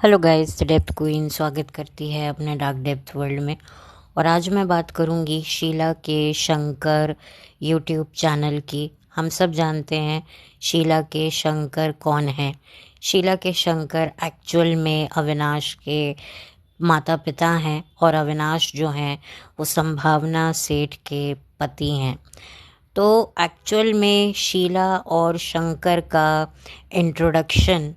Hello guys, depth queen स्वागत करती है अपने डार्क डेप्थ वर्ल्ड में। और आज मैं बात करूंगी शीला के शंकर यूट्यूब चैनल की। हम सब जानते हैं शीला के शंकर कौन है। शीला के शंकर एक्चुअल में अविनाश के माता पिता हैं और अविनाश जो हैं वो संभावना सेठ के पति हैं। तो एक्चुअल में शीला और शंकर का इंट्रोडक्शन,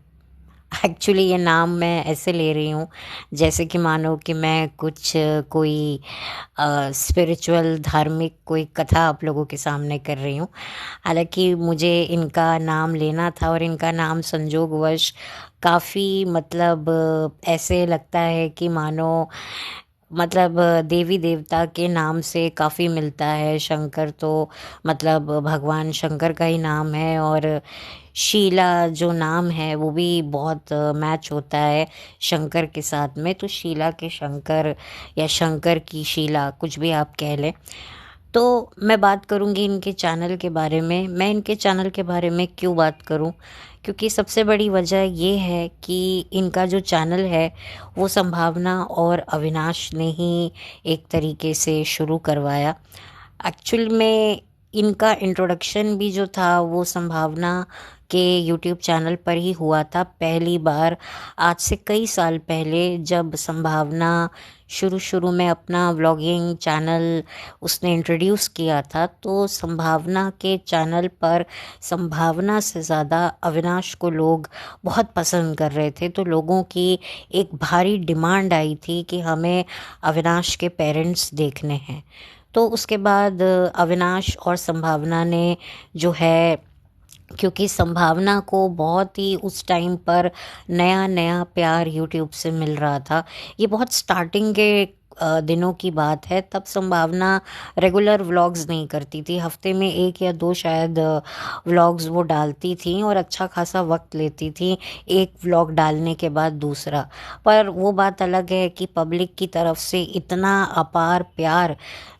एक्चुअली ये नाम मैं ऐसे ले रही हूँ जैसे कि मानो कि मैं कुछ कोई स्पिरिचुअल धार्मिक कोई कथा आप लोगों के सामने कर रही हूँ। हालांकि मुझे इनका नाम लेना था और इनका नाम संजोगवश काफ़ी ऐसे लगता है कि मानो देवी देवता के नाम से काफ़ी मिलता है। शंकर तो भगवान शंकर का ही नाम है और शीला जो नाम है वो भी बहुत मैच होता है शंकर के साथ में। तो शीला के शंकर या शंकर की शीला, कुछ भी आप कह लें। तो मैं बात करूंगी इनके चैनल के बारे में। मैं इनके चैनल के बारे में क्यों बात करूं? क्योंकि सबसे बड़ी वजह ये है कि इनका जो चैनल है वो संभावना और अविनाश ने ही एक तरीके से शुरू करवाया। एक्चुअल में इनका इंट्रोडक्शन भी जो था वो संभावना के यूट्यूब चैनल पर ही हुआ था पहली बार, आज से कई साल पहले, जब संभावना शुरू शुरू में अपना व्लॉगिंग चैनल उसने इंट्रोड्यूस किया था। तो संभावना के चैनल पर संभावना से ज़्यादा अविनाश को लोग बहुत पसंद कर रहे थे। तो लोगों की एक भारी डिमांड आई थी कि हमें अविनाश के पेरेंट्स देखने हैं। तो उसके बाद अविनाश और संभावना ने जो है, क्योंकि संभावना को बहुत ही उस टाइम पर नया नया प्यार यूट्यूब से मिल रहा था। ये बहुत स्टार्टिंग के दिनों की बात है। तब संभावना रेगुलर व्लॉग्स नहीं करती थी, हफ्ते में एक या दो शायद व्लॉग्स वो डालती थी और अच्छा खासा वक्त लेती थी एक व्लॉग डालने के बाद दूसरा। पर वो बात अलग है कि पब्लिक की तरफ से इतना अपार प्यार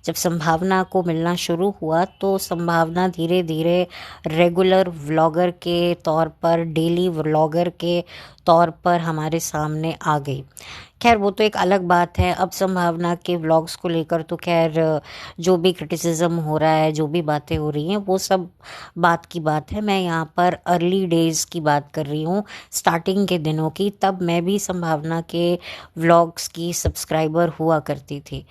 जब संभावना को मिलना शुरू हुआ तो संभावना धीरे धीरे रेगुलर व्लॉगर के तौर पर, डेली व्लॉगर के तौर पर हमारे सामने आ गई। खैर वो तो एक अलग बात है। अब संभावना के व्लॉग्स को लेकर तो खैर जो भी क्रिटिसिज्म हो रहा है, जो भी बातें हो रही हैं, वो सब बात की बात है। मैं यहाँ पर अर्ली डेज़ की बात कर रही हूँ, स्टार्टिंग के दिनों की। तब मैं भी संभावना के व्लॉग्स की सब्सक्राइबर हुआ करती थी।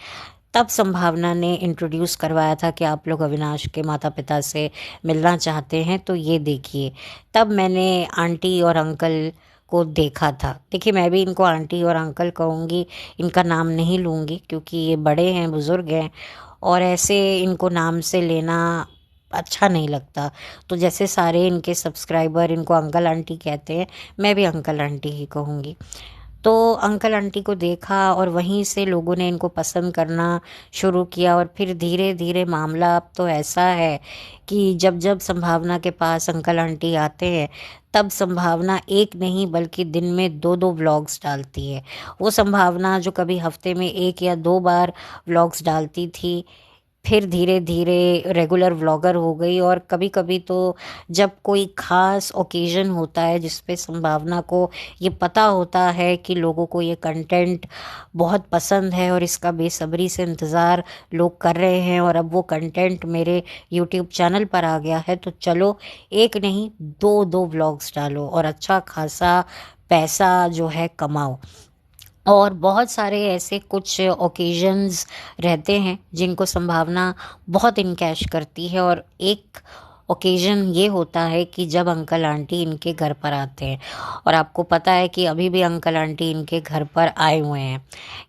तब संभावना ने इंट्रोड्यूस करवाया था कि आप लोग अविनाश के माता पिता से मिलना चाहते हैं तो ये देखिए। तब मैंने आंटी और अंकल को देखा था। देखिए, मैं भी इनको आंटी और अंकल कहूँगी, इनका नाम नहीं लूँगी क्योंकि ये बड़े हैं, बुज़ुर्ग हैं और ऐसे इनको नाम से लेना अच्छा नहीं लगता। तो जैसे सारे इनके सब्सक्राइबर इनको अंकल आंटी कहते हैं, मैं भी अंकल आंटी ही कहूँगी। तो अंकल आंटी को देखा और वहीं से लोगों ने इनको पसंद करना शुरू किया। और फिर धीरे धीरे मामला अब तो ऐसा है कि जब जब संभावना के पास अंकल आंटी आते हैं तब संभावना एक नहीं बल्कि दिन में दो दो व्लॉग्स डालती है। वो संभावना जो कभी हफ्ते में एक या दो बार व्लॉग्स डालती थी, फिर धीरे धीरे रेगुलर व्लॉगर हो गई। और कभी कभी तो जब कोई ख़ास ओकेज़न होता है जिस पे संभावना को ये पता होता है कि लोगों को ये कंटेंट बहुत पसंद है और इसका बेसब्री से इंतज़ार लोग कर रहे हैं और अब वो कंटेंट मेरे यूट्यूब चैनल पर आ गया है, तो चलो एक नहीं दो दो व्लॉग्स डालो और अच्छा खासा पैसा जो है कमाओ। और बहुत सारे ऐसे कुछ ओकेजन्स रहते हैं जिनको संभावना बहुत इनकैश करती है। और एक ओकेजन ये होता है कि जब अंकल आंटी इनके घर पर आते हैं, और आपको पता है कि अभी भी अंकल आंटी इनके घर पर आए हुए हैं।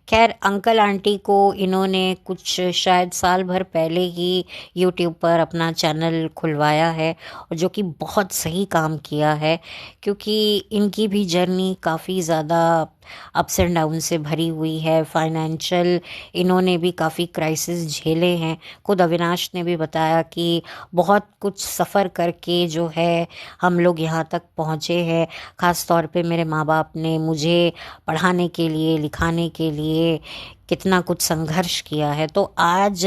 खैर, अंकल आंटी को इन्होंने कुछ शायद साल भर पहले ही यूट्यूब पर अपना चैनल खुलवाया है, और जो कि बहुत सही काम किया है क्योंकि इनकी भी जर्नी काफ़ी ज़्यादा अप्स एंड डाउन से भरी हुई है। फाइनेंशियल इन्होंने भी काफ़ी क्राइसिस झेले हैं। खुद अविनाश ने भी बताया कि बहुत कुछ सफ़र करके जो है हम लोग यहाँ तक पहुँचे हैं। ख़ास तौर पे मेरे माँ बाप ने मुझे पढ़ाने के लिए, लिखाने के लिए कितना कुछ संघर्ष किया है। तो आज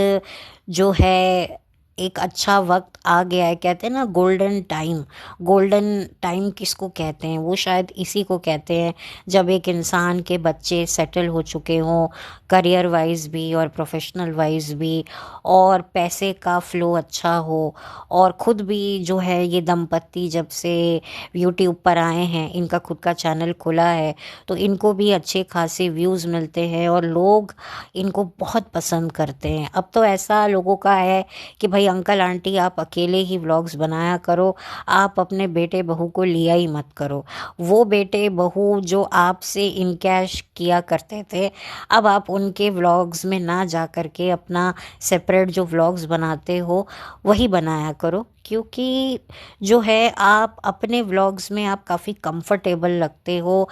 जो है एक अच्छा वक्त आ गया है। कहते हैं ना गोल्डन टाइम, गोल्डन टाइम किसको कहते हैं, वो शायद इसी को कहते हैं जब एक इंसान के बच्चे सेटल हो चुके हों, करियर वाइज भी और प्रोफेशनल वाइज भी, और पैसे का फ्लो अच्छा हो, और ख़ुद भी जो है ये दंपत्ति जब से यूट्यूब पर आए हैं, इनका खुद का चैनल खुला है, तो इनको भी अच्छे खासे व्यूज़ मिलते हैं और लोग इनको बहुत पसंद करते हैं। अब तो ऐसा लोगों का है कि भाई अंकल आंटी आप अकेले ही व्लॉग्स बनाया करो, आप अपने बेटे बहू को लिया ही मत करो। वो बेटे बहू जो आपसे इनकैश किया करते थे, अब आप उनके व्लॉग्स में ना जा कर के अपना सेपरेट जो व्लॉग्स बनाते हो वही बनाया करो, क्योंकि जो है आप अपने व्लॉग्स में आप काफ़ी कंफर्टेबल लगते हो,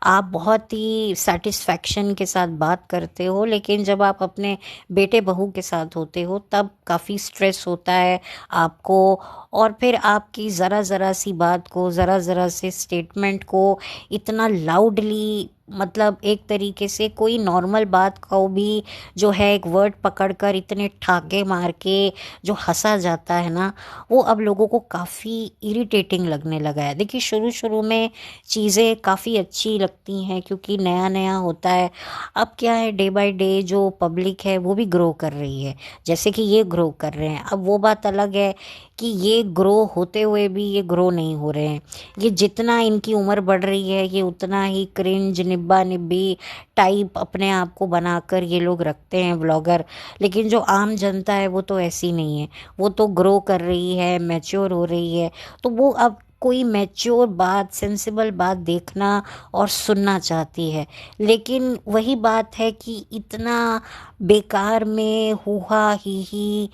आप बहुत ही सेटिस्फैक्शन के साथ बात करते हो। लेकिन जब आप अपने बेटे बहू के साथ होते हो तब काफ़ी स्ट्रेस होता है आपको, और फिर आपकी ज़रा ज़रा सी बात को, ज़रा ज़रा से स्टेटमेंट को इतना लाउडली, मतलब एक तरीके से कोई नॉर्मल बात को भी जो है एक वर्ड पकड़कर इतने ठाके मार के जो हंसा जाता है ना, वो अब लोगों को काफ़ी इरिटेटिंग लगने लगा है। देखिए शुरू शुरू में चीज़ें काफ़ी अच्छी लगती हैं क्योंकि नया नया होता है। अब क्या है, डे बाय डे जो पब्लिक है वो भी ग्रो कर रही है, जैसे कि ये ग्रो कर रहे हैं। अब वो बात अलग है कि ये ग्रो होते हुए भी ये ग्रो नहीं हो रहे हैं। ये जितना इनकी उम्र बढ़ रही है ये उतना ही क्रिंज, निब्बा निब्बी टाइप अपने आप को बनाकर ये लोग रखते हैं व्लॉगर। लेकिन जो आम जनता है वो तो ऐसी नहीं है, वो तो ग्रो कर रही है, मैच्योर हो रही है। तो वो अब कोई मैच्योर बात, सेंसिबल बात देखना और सुनना चाहती है। लेकिन वही बात है कि इतना बेकार में हुआ ही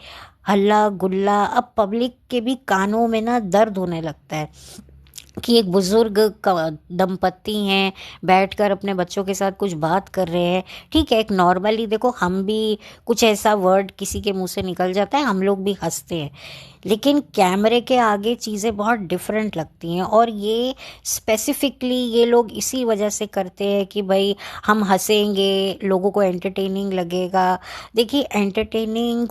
हल्ला गुल्ला, अब पब्लिक के भी कानों में ना दर्द होने लगता है कि एक बुजुर्ग दंपत्ति हैं, बैठकर अपने बच्चों के साथ कुछ बात कर रहे हैं। ठीक है, एक नॉर्मली देखो हम भी कुछ ऐसा वर्ड किसी के मुंह से निकल जाता है, हम लोग भी हंसते हैं, लेकिन कैमरे के आगे चीज़ें बहुत डिफरेंट लगती हैं। और ये स्पेसिफिकली ये लोग इसी वजह से करते हैं कि भाई हम हंसेंगे, लोगों को एंटरटेनिंग लगेगा। देखिए एंटरटेनिंग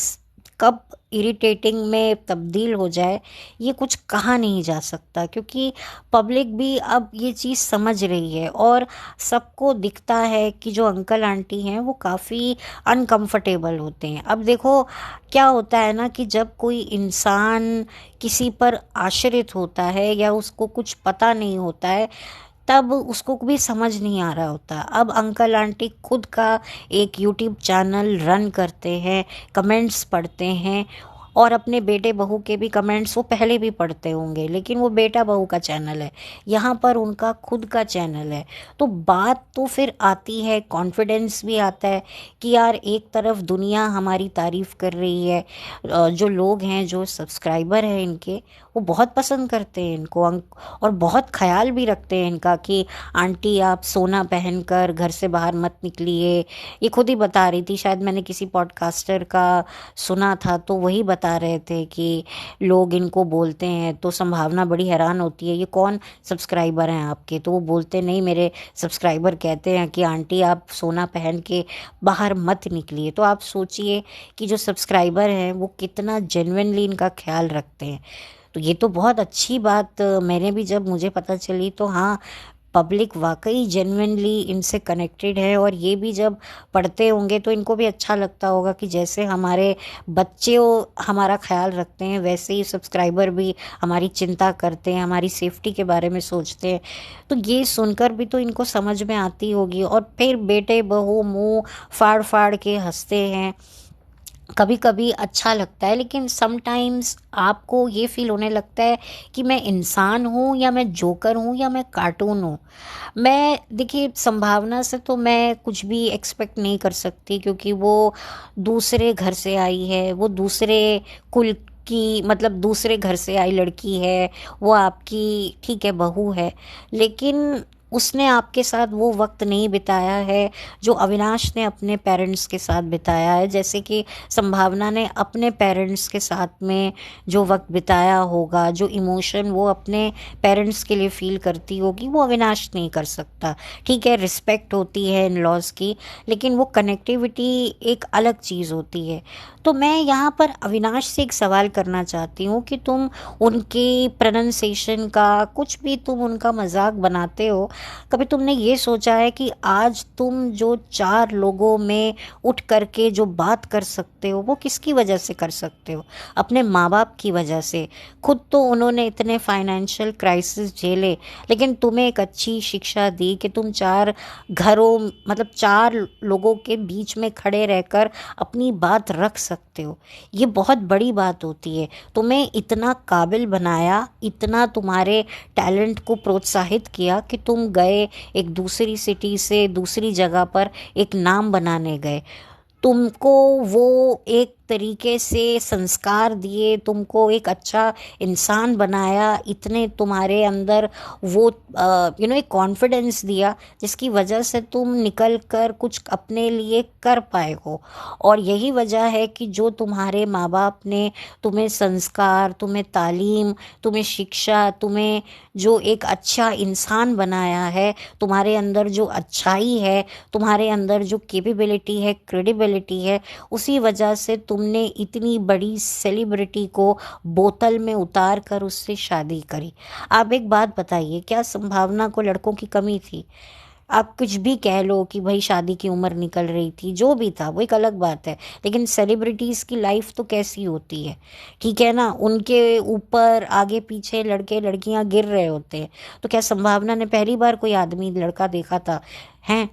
कब इरिटेटिंग में तब्दील हो जाए ये कुछ कहा नहीं जा सकता, क्योंकि पब्लिक भी अब ये चीज़ समझ रही है और सबको दिखता है कि जो अंकल आंटी हैं वो काफ़ी अनकंफर्टेबल होते हैं। अब देखो क्या होता है ना कि जब कोई इंसान किसी पर आश्रित होता है या उसको कुछ पता नहीं होता है, तब उसको भी समझ नहीं आ रहा होता। अब अंकल आंटी खुद का एक यूट्यूब चैनल रन करते हैं, कमेंट्स पढ़ते हैं, और अपने बेटे बहू के भी कमेंट्स वो पहले भी पढ़ते होंगे, लेकिन वो बेटा बहू का चैनल है, यहाँ पर उनका खुद का चैनल है। तो बात तो फिर आती है, कॉन्फिडेंस भी आता है कि यार एक तरफ दुनिया हमारी तारीफ़ कर रही है, जो लोग हैं, जो सब्सक्राइबर हैं इनके, वो बहुत पसंद करते हैं इनको, और बहुत ख्याल भी रखते हैं इनका कि आंटी आप सोना पहनकर घर से बाहर मत निकलिए। ये खुद ही बता रही थी, शायद मैंने किसी पॉडकास्टर का सुना था, तो वही बता रहे थे कि लोग इनको बोलते हैं तो संभावना बड़ी हैरान होती है, ये कौन सब्सक्राइबर हैं आपके? तो वो बोलते नहीं, मेरे सब्सक्राइबर कहते हैं कि आंटी आप सोना पहन के बाहर मत निकलिए। तो आप सोचिए कि जो सब्सक्राइबर हैं वो कितना जेन्युइनली इनका ख्याल रखते हैं। तो ये तो बहुत अच्छी बात, मैंने भी जब मुझे पता चली तो हाँ, पब्लिक वाकई जेन्युइनली इनसे कनेक्टेड है, और ये भी जब पढ़ते होंगे तो इनको भी अच्छा लगता होगा कि जैसे हमारे बच्चे हमारा ख्याल रखते हैं वैसे ही सब्सक्राइबर भी हमारी चिंता करते हैं, हमारी सेफ्टी के बारे में सोचते हैं। तो ये सुनकर भी तो इनको समझ में आती होगी, और फिर बेटे बहू मुंह फाड़ फाड़ के हंसते हैं। कभी कभी अच्छा लगता है, लेकिन समटाइम्स आपको ये फील होने लगता है कि मैं इंसान हूँ या मैं जोकर हूँ या मैं कार्टून हूँ। मैं देखिए संभावना से तो मैं कुछ भी एक्सपेक्ट नहीं कर सकती, क्योंकि वो दूसरे घर से आई है, वो दूसरे कुल की, मतलब दूसरे घर से आई लड़की है, वो आपकी ठीक है बहू है। लेकिन उसने आपके साथ वो वक्त नहीं बिताया है जो अविनाश ने अपने पेरेंट्स के साथ बिताया है। जैसे कि संभावना ने अपने पेरेंट्स के साथ में जो वक्त बिताया होगा, जो इमोशन वो अपने पेरेंट्स के लिए फील करती होगी, वो अविनाश नहीं कर सकता। ठीक है, रिस्पेक्ट होती है इन लॉज की, लेकिन वो कनेक्टिविटी एक अलग चीज़ होती है। तो मैं यहाँ पर अविनाश से एक सवाल करना चाहती हूँ कि तुम उनके प्रोनाउंसिएशन का कुछ भी तुम उनका मजाक बनाते हो, कभी तुमने ये सोचा है कि आज तुम जो 4 लोगों में उठ करके जो बात कर सकते हो वो किसकी वजह से कर सकते हो? अपने माँ बाप की वजह से। खुद तो उन्होंने इतने फाइनेंशियल क्राइसिस झेले, लेकिन तुम्हें एक अच्छी शिक्षा दी कि तुम 4 घरों मतलब 4 लोगों के बीच में खड़े रहकर अपनी बात रख सकते हो। ये बहुत बड़ी बात होती है। तुम्हें इतना काबिल बनाया, इतना तुम्हारे टैलेंट को प्रोत्साहित किया कि तुम गए एक दूसरी सिटी से दूसरी जगह पर एक नाम बनाने गए। तुमको वो एक तरीके से संस्कार दिए, तुमको एक अच्छा इंसान बनाया, इतने तुम्हारे अंदर वो एक कॉन्फिडेंस दिया जिसकी वजह से तुम निकल कर कुछ अपने लिए कर पाए हो। और यही वजह है कि जो तुम्हारे माँ बाप ने तुम्हें संस्कार, तुम्हें तालीम, तुम्हें शिक्षा, तुम्हें जो एक अच्छा इंसान बनाया है, तुम्हारे अंदर जो अच्छाई है, तुम्हारे अंदर जो कैपेबिलिटी है, क्रेडिबिलिटी है, उसी वजह से तुमने इतनी बड़ी सेलिब्रिटी को बोतल में उतार कर उससे शादी करी। आप एक बात बताइए, क्या संभावना को लड़कों की कमी थी? आप कुछ भी कह लो कि भाई शादी की उम्र निकल रही थी, जो भी था वो एक अलग बात है, लेकिन सेलिब्रिटीज़ की लाइफ तो कैसी होती है, ठीक है ना? उनके ऊपर आगे पीछे लड़के लड़कियां गिर रहे होते हैं। तो क्या संभावना ने पहली बार कोई आदमी लड़का देखा था? हैं?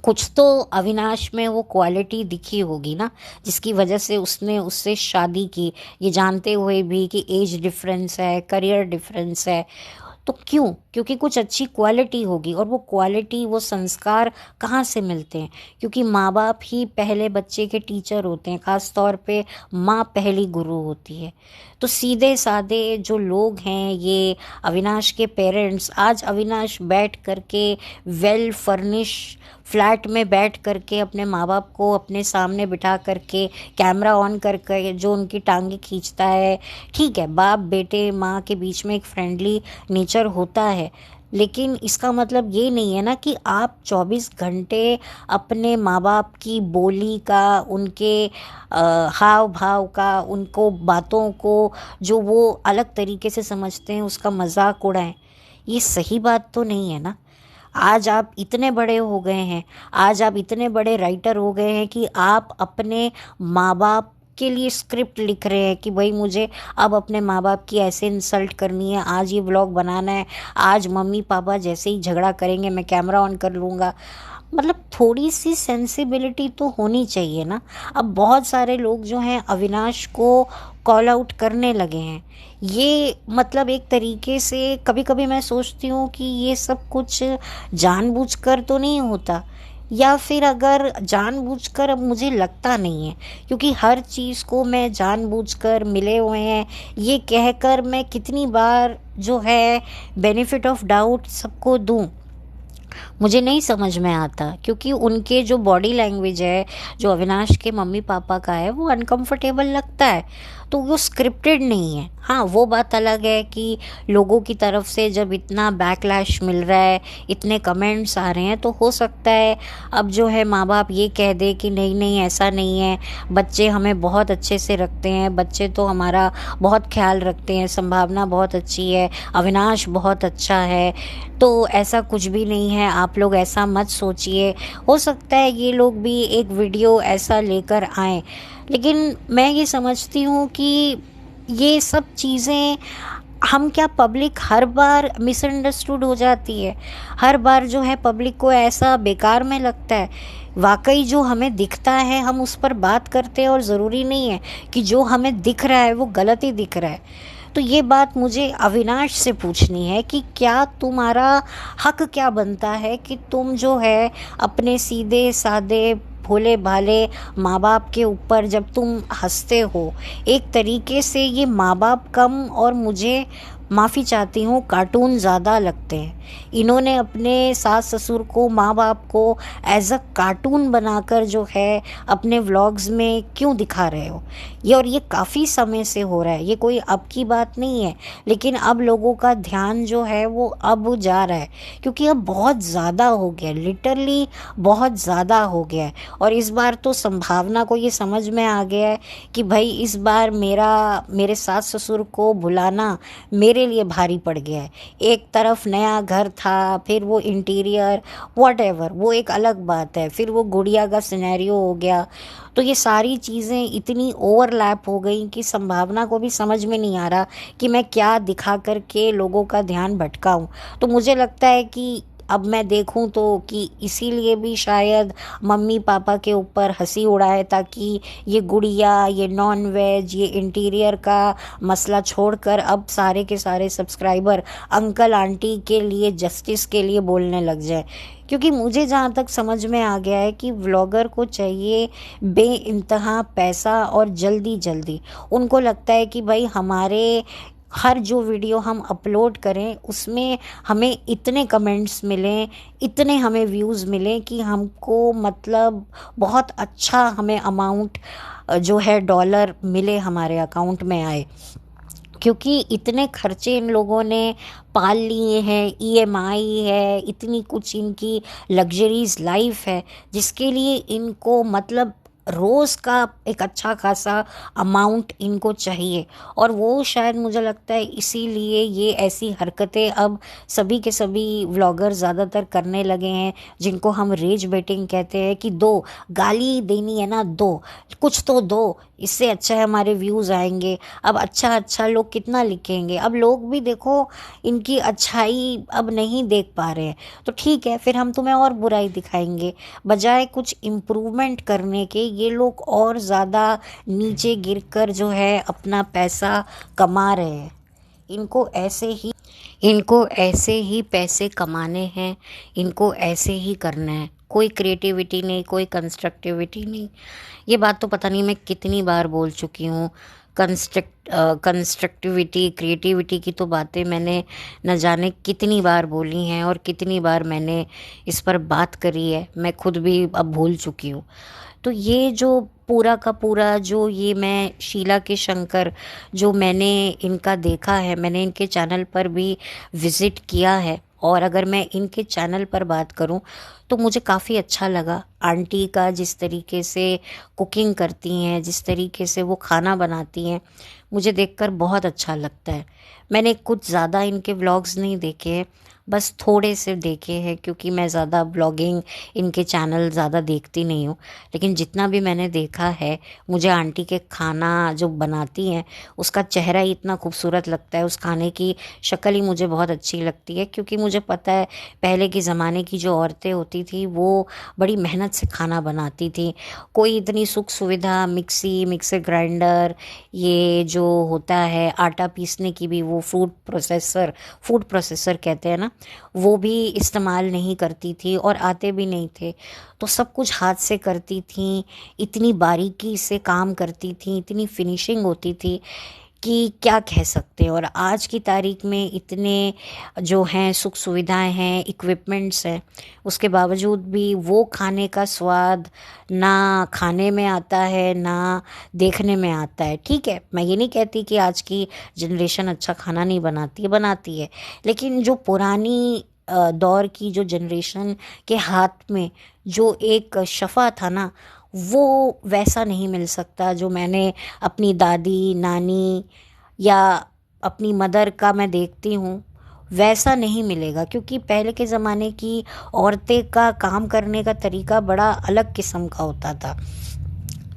कुछ तो अविनाश में वो क्वालिटी दिखी होगी ना, जिसकी वजह से उसने उससे शादी की, ये जानते हुए भी कि एज डिफरेंस है, करियर डिफरेंस है। तो क्यों? क्योंकि कुछ अच्छी क्वालिटी होगी, और वो क्वालिटी, वो संस्कार कहाँ से मिलते हैं? क्योंकि माँ बाप ही पहले बच्चे के टीचर होते हैं, ख़ास तौर पे माँ पहली गुरु होती है। तो सीधे साधे जो लोग हैं, ये अविनाश के पेरेंट्स, आज अविनाश बैठ करके वेल फर्निश फ्लैट में बैठ करके अपने माँ बाप को अपने सामने बिठा करके कैमरा ऑन करके जो उनकी टांगे खींचता है। ठीक है, बाप बेटे माँ के बीच में एक फ्रेंडली नेचर होता है, लेकिन इसका मतलब ये नहीं है ना कि आप 24 घंटे अपने माँ बाप की बोली का, उनके हाव भाव का, उनको बातों को जो वो अलग तरीके से समझते हैं उसका मजाक उड़ाएं। ये सही बात तो नहीं है ना। आज आप इतने बड़े हो गए हैं, आज आप इतने बड़े राइटर हो गए हैं कि आप अपने माँ बाप के लिए स्क्रिप्ट लिख रहे हैं कि भाई मुझे अब अपने माँ बाप की ऐसे इंसल्ट करनी है, आज ये व्लॉग बनाना है, आज मम्मी पापा जैसे ही झगड़ा करेंगे मैं कैमरा ऑन कर लूँगा। मतलब थोड़ी सी सेंसिबिलिटी तो होनी चाहिए ना। अब बहुत सारे लोग जो हैं अविनाश को कॉल आउट करने लगे हैं। ये मतलब एक तरीके से कभी कभी मैं सोचती हूँ कि ये सब कुछ जानबूझकर तो नहीं होता, या फिर अगर जानबूझकर, अब मुझे लगता नहीं है, क्योंकि हर चीज़ को मैं जानबूझकर मिले हुए हैं ये कहकर मैं कितनी बार जो है बेनिफिट ऑफ डाउट सबको दूं, मुझे नहीं समझ में आता। क्योंकि उनके जो बॉडी लैंग्वेज है, जो अविनाश के मम्मी पापा का है, वो अनकंफर्टेबल लगता है, तो वो स्क्रिप्टेड नहीं है। हाँ, वो बात अलग है कि लोगों की तरफ से जब इतना बैकलैश मिल रहा है, इतने कमेंट्स आ रहे हैं, तो हो सकता है अब जो है माँ बाप ये कह दे कि नहीं नहीं ऐसा नहीं है, बच्चे हमें बहुत अच्छे से रखते हैं, बच्चे तो हमारा बहुत ख्याल रखते हैं, संभावना बहुत अच्छी है, अविनाश बहुत अच्छा है, तो ऐसा कुछ भी नहीं है, आप लोग ऐसा मत सोचिए। हो सकता है ये लोग भी एक वीडियो ऐसा लेकर आएँ, लेकिन मैं ये समझती हूँ कि ये सब चीज़ें हम क्या, पब्लिक हर बार मिसअंडरस्टूड हो जाती है, हर बार जो है पब्लिक को ऐसा बेकार में लगता है। वाकई जो हमें दिखता है हम उस पर बात करते हैं, और ज़रूरी नहीं है कि जो हमें दिख रहा है वो गलत ही दिख रहा है। तो ये बात मुझे अविनाश से पूछनी है कि क्या तुम्हारा हक क्या बनता है कि तुम जो है अपने सीधे साधे भोले भाले माँ बाप के ऊपर जब तुम हंसते हो, एक तरीके से ये माँ बाप कम और मुझे माफ़ी चाहती हूँ, कार्टून ज़्यादा लगते हैं। इन्होंने अपने सास ससुर को, माँ बाप को एज अ कार्टून बनाकर जो है अपने व्लॉग्स में क्यों दिखा रहे हो ये, और ये काफ़ी समय से हो रहा है, ये कोई अब की बात नहीं है। लेकिन अब लोगों का ध्यान जो है वो अब जा रहा है, क्योंकि अब बहुत ज़्यादा हो गया, लिटरली बहुत ज़्यादा हो गया है। और इस बार तो संभावना को ये समझ में आ गया है कि भाई इस बार मेरे सास ससुर को बुलाना मेरे लिए भारी पड़ गया है। एक तरफ नया घर था, फिर वो इंटीरियर वॉटेवर, वो एक अलग बात है, फिर वो गुड़िया का सिनेरियो हो गया। तो ये सारी चीज़ें इतनी ओवरलैप हो गई कि संभावना को भी समझ में नहीं आ रहा कि मैं क्या दिखा करके लोगों का ध्यान भटकाऊं। तो मुझे लगता है कि अब मैं देखूं तो कि इसीलिए भी शायद मम्मी पापा के ऊपर हंसी उड़ाए, ताकि ये गुड़िया, ये नॉन वेज, ये इंटीरियर का मसला छोड़कर अब सारे के सारे सब्सक्राइबर अंकल आंटी के लिए, जस्टिस के लिए बोलने लग जाए। क्योंकि मुझे जहाँ तक समझ में आ गया है कि व्लॉगर को चाहिए बेइंतहा पैसा और जल्दी जल्दी। उनको लगता है कि भाई हमारे हर जो वीडियो हम अपलोड करें उसमें हमें इतने कमेंट्स मिलें, इतने हमें व्यूज़ मिलें कि हमको मतलब बहुत अच्छा हमें अमाउंट जो है डॉलर मिले, हमारे अकाउंट में आए। क्योंकि इतने खर्चे इन लोगों ने पाल लिए हैं, ईएमआई है, इतनी कुछ इनकी लग्जरीज लाइफ है, जिसके लिए इनको मतलब रोज़ का एक अच्छा खासा अमाउंट इनको चाहिए। और वो शायद मुझे लगता है इसीलिए ये ऐसी हरकतें अब सभी के सभी व्लॉगर ज़्यादातर करने लगे हैं, जिनको हम रेज बेटिंग कहते हैं कि दो गाली देनी है ना, दो कुछ तो दो, इससे अच्छा है हमारे व्यूज़ आएंगे। अब अच्छा अच्छा लोग कितना लिखेंगे, अब लोग भी देखो इनकी अच्छाई अब नहीं देख पा रहे हैं, तो ठीक है फिर हम तुम्हें और बुराई दिखाएंगे। बजाय कुछ इम्प्रूवमेंट करने के ये लोग और ज़्यादा नीचे गिरकर जो है अपना पैसा कमा रहे हैं। इनको ऐसे ही इनको ऐसे ही पैसे कमाने हैं, इनको ऐसे ही करना है। कोई क्रिएटिविटी नहीं, कोई कंस्ट्रक्टिविटी नहीं। ये बात तो पता नहीं मैं कितनी बार बोल चुकी हूँ। कंस्ट्रक्टिविटी, क्रिएटिविटी की तो बातें मैंने न जाने कितनी बार बोली हैं और कितनी बार मैंने इस पर बात करी है, मैं खुद भी अब भूल चुकी हूँ। तो ये जो पूरा का पूरा जो ये मैं शीला के शंकर जो मैंने इनका देखा है, मैंने इनके चैनल पर भी विज़िट किया है, और अगर मैं इनके चैनल पर बात करूं तो मुझे काफ़ी अच्छा लगा। आंटी का जिस तरीके से कुकिंग करती हैं, जिस तरीके से वो खाना बनाती हैं, मुझे देखकर बहुत अच्छा लगता है। मैंने कुछ ज़्यादा इनके व्लॉग्स नहीं देखे हैं, बस थोड़े से देखे हैं, क्योंकि मैं ज़्यादा ब्लॉगिंग इनके चैनल ज़्यादा देखती नहीं हूँ। लेकिन जितना भी मैंने देखा है, मुझे आंटी के खाना जो बनाती हैं उसका चेहरा ही इतना खूबसूरत लगता है, उस खाने की शक्ल ही मुझे बहुत अच्छी लगती है। क्योंकि मुझे पता है पहले के ज़माने की जो औरतें होती थी वो बड़ी मेहनत से खाना बनाती थी। कोई इतनी सुख सुविधा, मिक्सर ग्राइंडर, ये जो होता है आटा पीसने की भी, वो फूड प्रोसेसर कहते हैं ना, वो भी इस्तेमाल नहीं करती थी और आते भी नहीं थे। तो सब कुछ हाथ से करती थी, इतनी बारीकी से काम करती थी, इतनी फिनिशिंग होती थी कि क्या कह सकते हैं। और आज की तारीख में इतने जो हैं सुख सुविधाएं हैं, इक्विपमेंट्स हैं, उसके बावजूद भी वो खाने का स्वाद ना खाने में आता है ना देखने में आता है। ठीक है, मैं ये नहीं कहती कि आज की जनरेशन अच्छा खाना नहीं बनाती है, बनाती है। लेकिन जो पुरानी दौर की जो जनरेशन के हाथ में जो एक शफ़ा था ना, वो वैसा नहीं मिल सकता जो मैंने अपनी दादी, नानी या अपनी मदर का मैं देखती हूँ, वैसा नहीं मिलेगा। क्योंकि पहले के ज़माने की औरतें का काम करने का तरीका बड़ा अलग किस्म का होता था।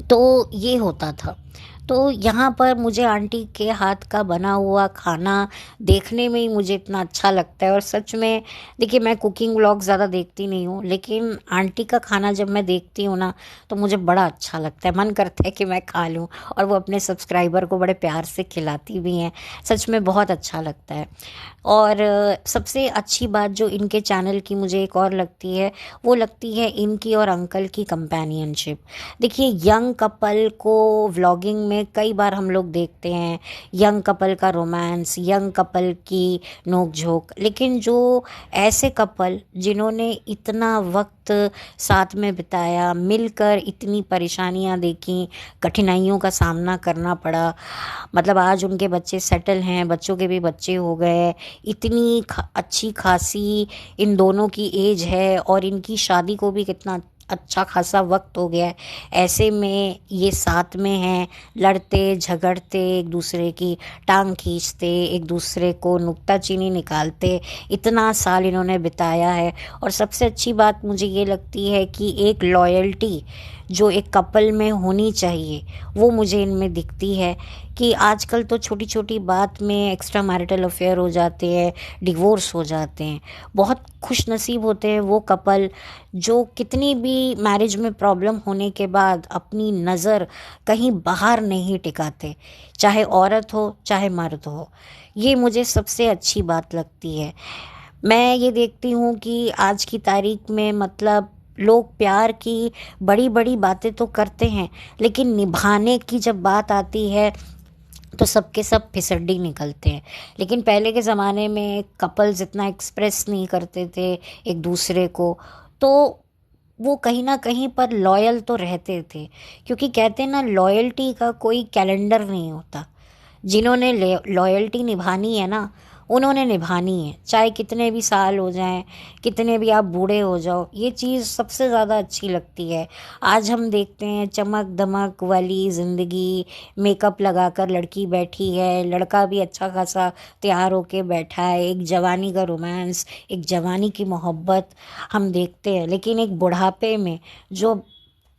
तो ये होता था। तो यहाँ पर मुझे आंटी के हाथ का बना हुआ खाना देखने में ही मुझे इतना अच्छा लगता है। और सच में देखिए, मैं कुकिंग व्लॉग ज़्यादा देखती नहीं हूँ, लेकिन आंटी का खाना जब मैं देखती हूँ ना तो मुझे बड़ा अच्छा लगता है, मन करता है कि मैं खा लूँ। और वो अपने सब्सक्राइबर को बड़े प्यार से खिलाती भी हैं, सच में बहुत अच्छा लगता है। और सबसे अच्छी बात जो इनके चैनल की मुझे एक और लगती है, वो लगती है इनकी और अंकल की कंपेनियनशिप। देखिए, यंग कपल को व्लॉगिंग में में कई बार हम लोग देखते हैं यंग कपल का रोमांस, यंग कपल की नोक-झोंक, लेकिन जो ऐसे कपल जिन्होंने इतना वक़्त साथ में बिताया, मिलकर इतनी परेशानियाँ देखीं, कठिनाइयों का सामना करना पड़ा, मतलब आज उनके बच्चे सेटल हैं, बच्चों के भी बच्चे हो गए, इतनी अच्छी खासी इन दोनों की एज है और इनकी शादी को भी कितना अच्छा खासा वक्त हो गया है। ऐसे में ये साथ में हैं, लड़ते झगड़ते, एक दूसरे की टांग खींचते, एक दूसरे को नुक्ताचीनी निकालते, इतना साल इन्होंने बिताया है। और सबसे अच्छी बात मुझे ये लगती है कि एक लॉयल्टी जो एक कपल में होनी चाहिए वो मुझे इनमें दिखती है। कि आजकल तो छोटी छोटी बात में एक्स्ट्रा मैरिटल अफेयर हो जाते हैं, डिवोर्स हो जाते हैं। बहुत खुश नसीब होते हैं वो कपल जो कितनी भी मैरिज में प्रॉब्लम होने के बाद अपनी नज़र कहीं बाहर नहीं टिकाते, चाहे औरत हो चाहे मर्द हो। ये मुझे सबसे अच्छी बात लगती है। मैं ये देखती हूँ कि आज की तारीख में मतलब लोग प्यार की बड़ी बड़ी बातें तो करते हैं, लेकिन निभाने की जब बात आती है तो सबके सब फिसड्डी निकलते हैं। लेकिन पहले के ज़माने में कपल्स इतना एक्सप्रेस नहीं करते थे एक दूसरे को, तो वो कहीं ना कहीं पर लॉयल तो रहते थे। क्योंकि कहते हैं ना, लॉयल्टी का कोई कैलेंडर नहीं होता। जिन्होंने लॉयल्टी निभानी है ना, उन्होंने निभानी है, चाहे कितने भी साल हो जाएं, कितने भी आप बूढ़े हो जाओ। ये चीज़ सबसे ज़्यादा अच्छी लगती है। आज हम देखते हैं चमक दमक वाली ज़िंदगी, मेकअप लगाकर लड़की बैठी है, लड़का भी अच्छा खासा तैयार होके बैठा है, एक जवानी का रोमांस, एक जवानी की मोहब्बत हम देखते हैं। लेकिन एक बुढ़ापे में जो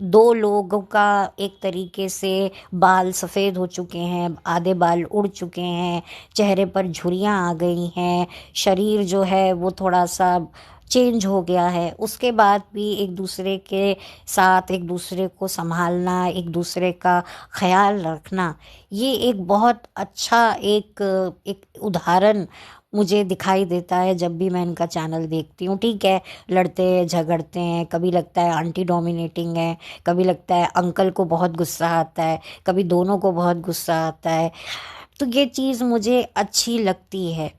दो लोगों का एक तरीके से बाल सफ़ेद हो चुके हैं, आधे बाल उड़ चुके हैं, चेहरे पर झुर्रियाँ आ गई हैं, शरीर जो है वो थोड़ा सा चेंज हो गया है, उसके बाद भी एक दूसरे के साथ एक दूसरे को संभालना, एक दूसरे का ख्याल रखना, ये एक बहुत अच्छा एक एक उदाहरण मुझे दिखाई देता है जब भी मैं इनका चैनल देखती हूँ। ठीक है, लड़ते झगड़ते हैं, कभी लगता है आंटी डोमिनेटिंग है, कभी लगता है अंकल को बहुत गुस्सा आता है, कभी दोनों को बहुत गुस्सा आता है। तो ये चीज़ मुझे अच्छी लगती है।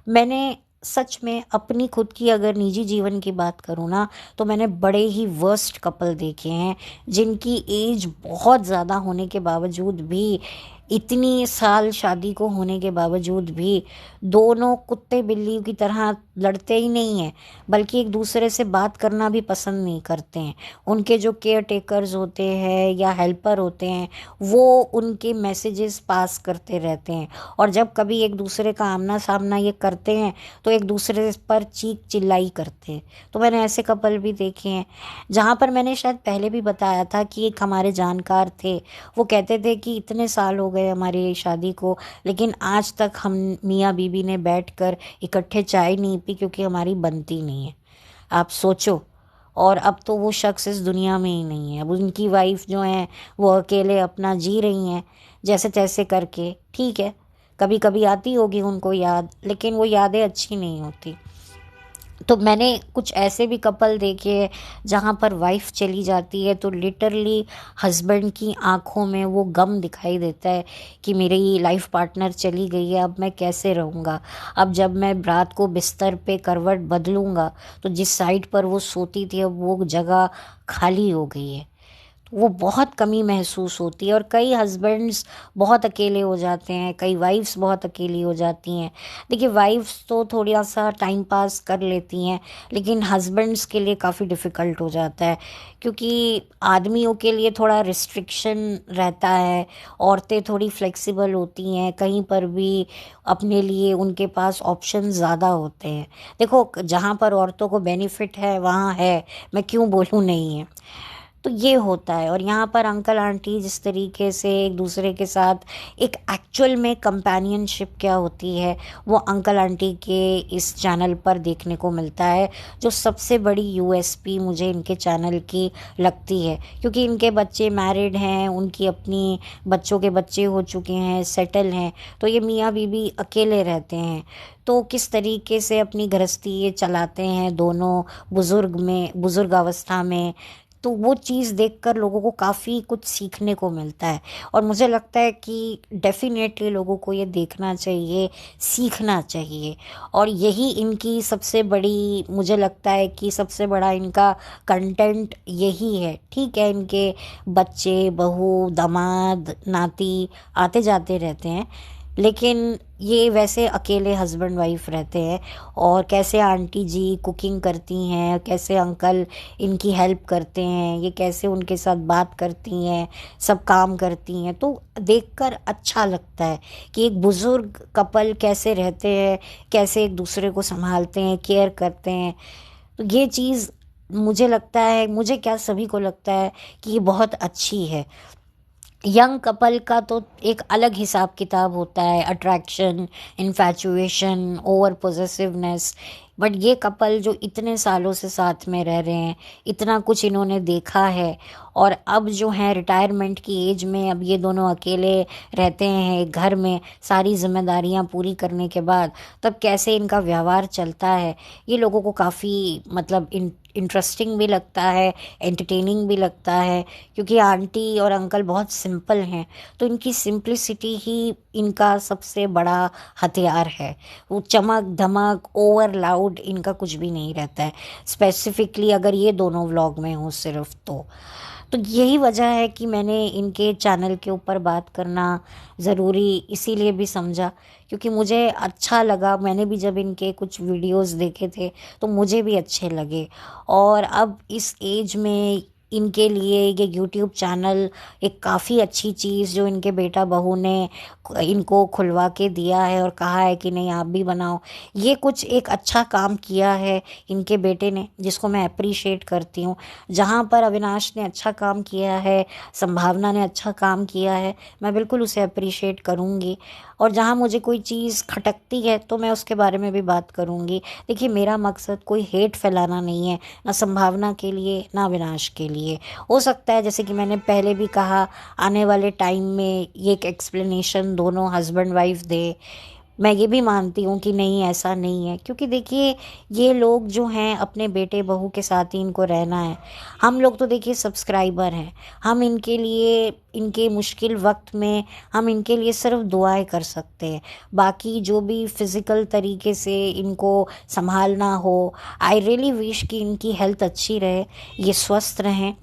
मैंने सच में अपनी खुद की अगर निजी जीवन की बात करूँ ना, तो मैंने बड़े ही वर्स्ट कपल देखे हैं जिनकी एज बहुत ज़्यादा होने के बावजूद भी, इतनी साल शादी को होने के बावजूद भी, दोनों कुत्ते बिल्ली की तरह लड़ते ही नहीं हैं, बल्कि एक दूसरे से बात करना भी पसंद नहीं करते हैं। उनके जो केयर टेकर्स होते हैं या हेल्पर होते हैं, वो उनके मैसेजेस पास करते रहते हैं, और जब कभी एक दूसरे का आमना सामना ये करते हैं तो एक दूसरे पर चीख चिल्लाई करते हैं। तो मैंने ऐसे कपल भी देखे हैं। जहाँ पर मैंने शायद पहले भी बताया था कि एक हमारे जानकार थे, वो कहते थे कि इतने साल हो गए हमारी शादी को, लेकिन आज तक हम मियाँ बीवी ने बैठकर इकट्ठे चाय नहीं पी, क्योंकि हमारी बनती नहीं है। आप सोचो। और अब तो वो शख्स इस दुनिया में ही नहीं है। अब उनकी वाइफ जो है वो अकेले अपना जी रही हैं जैसे तैसे करके। ठीक है, कभी कभी आती होगी उनको याद, लेकिन वो यादें अच्छी नहीं होती। तो मैंने कुछ ऐसे भी कपल देखे हैं जहाँ पर वाइफ चली जाती है तो लिटरली हस्बैंड की आंखों में वो गम दिखाई देता है कि मेरी लाइफ पार्टनर चली गई है, अब मैं कैसे रहूँगा। अब जब मैं रात को बिस्तर पे करवट बदलूँगा तो जिस साइड पर वो सोती थी अब वो जगह खाली हो गई है। वो बहुत कमी महसूस होती है। और कई हस्बैंड्स बहुत अकेले हो जाते हैं, कई वाइफ्स बहुत अकेली हो जाती हैं। देखिए, वाइफ्स तो थोड़ा सा टाइम पास कर लेती हैं, लेकिन हस्बैंड्स के लिए काफ़ी डिफ़िकल्ट हो जाता है, क्योंकि आदमियों के लिए थोड़ा रिस्ट्रिक्शन रहता है, औरतें थोड़ी फ्लेक्सिबल होती हैं, कहीं पर भी अपने लिए उनके पास ऑप्शन ज़्यादा होते हैं। देखो, जहाँ पर औरतों को बेनिफिट है वहाँ है, मैं क्यों बोलूँ नहीं है। तो ये होता है। और यहाँ पर अंकल आंटी जिस तरीके से एक दूसरे के साथ एक एक्चुअल में कंपेनियनशिप क्या होती है, वो अंकल आंटी के इस चैनल पर देखने को मिलता है, जो सबसे बड़ी यूएसपी मुझे इनके चैनल की लगती है। क्योंकि इनके बच्चे मैरिड हैं, उनकी अपनी बच्चों के बच्चे हो चुके हैं, सेटल हैं, तो ये मियाँ बीवी अकेले रहते हैं। तो किस तरीके से अपनी गृहस्थी ये चलाते हैं दोनों बुज़ुर्ग अवस्था में, तो वो चीज़ देखकर लोगों को काफ़ी कुछ सीखने को मिलता है। और मुझे लगता है कि डेफ़िनेटली लोगों को ये देखना चाहिए, सीखना चाहिए। और यही इनकी सबसे बड़ी, मुझे लगता है कि सबसे बड़ा इनका कंटेंट यही है। ठीक है, इनके बच्चे, बहू, दामाद, नाती आते जाते रहते हैं, लेकिन ये वैसे अकेले हस्बैंड वाइफ रहते हैं। और कैसे आंटी जी कुकिंग करती हैं, कैसे अंकल इनकी हेल्प करते हैं, ये कैसे उनके साथ बात करती हैं, सब काम करती हैं, तो देखकर अच्छा लगता है कि एक बुज़ुर्ग कपल कैसे रहते हैं, कैसे एक दूसरे को संभालते हैं, केयर करते हैं। तो ये चीज़ मुझे लगता है, मुझे क्या सभी को लगता है कि ये बहुत अच्छी है। यंग कपल का तो एक अलग हिसाब किताब होता है, attraction, infatuation, over possessiveness. But ये कपल जो इतने सालों से साथ में रह रहे हैं, इतना कुछ इन्होंने देखा है, और अब जो है रिटायरमेंट की एज में अब ये दोनों अकेले रहते हैं एक घर में, सारी जिम्मेदारियां पूरी करने के बाद, तब कैसे इनका व्यवहार चलता है, ये लोगों को काफ़ी मतलब इंटरेस्टिंग भी लगता है, एंटरटेनिंग भी लगता है। क्योंकि आंटी और अंकल बहुत सिंपल हैं, तो इनकी सिंप्लिसिटी ही इनका सबसे बड़ा हथियार है। वो चमक धमक ओवर लाउड इनका कुछ भी नहीं रहता है, स्पेसिफिकली अगर ये दोनों व्लॉग में हो सिर्फ तो यही वजह है कि मैंने इनके चैनल के ऊपर बात करना ज़रूरी इसीलिए भी समझा, क्योंकि मुझे अच्छा लगा। मैंने भी जब इनके कुछ वीडियोस देखे थे तो मुझे भी अच्छे लगे। और अब इस एज में इनके लिए ये यूट्यूब चैनल एक काफ़ी अच्छी चीज़ जो इनके बेटा बहू ने इनको खुलवा के दिया है और कहा है कि नहीं आप भी बनाओ, ये कुछ एक अच्छा काम किया है इनके बेटे ने, जिसको मैं अप्रिशिएट करती हूँ। जहाँ पर अविनाश ने अच्छा काम किया है, संभावना ने अच्छा काम किया है, मैं बिल्कुल उसे अप्रिशिएट करूँगी। और जहाँ मुझे कोई चीज़ खटकती है तो मैं उसके बारे में भी बात करूँगी। देखिए, मेरा मकसद कोई हेट फैलाना नहीं है, ना संभावना के लिए ना विनाश के लिए। हो सकता है जैसे कि मैंने पहले भी कहा, आने वाले टाइम में ये एक एक्सप्लेनेशन दोनों हस्बैंड वाइफ दे। मैं ये भी मानती हूँ कि नहीं ऐसा नहीं है, क्योंकि देखिए ये लोग जो हैं अपने बेटे बहू के साथ ही इनको रहना है। हम लोग तो देखिए सब्सक्राइबर हैं, हम इनके लिए इनके मुश्किल वक्त में हम इनके लिए सिर्फ दुआएं कर सकते हैं। बाकी जो भी फिज़िकल तरीके से इनको संभालना हो, आई रियली विश कि इनकी हेल्थ अच्छी रहे, ये स्वस्थ रहें,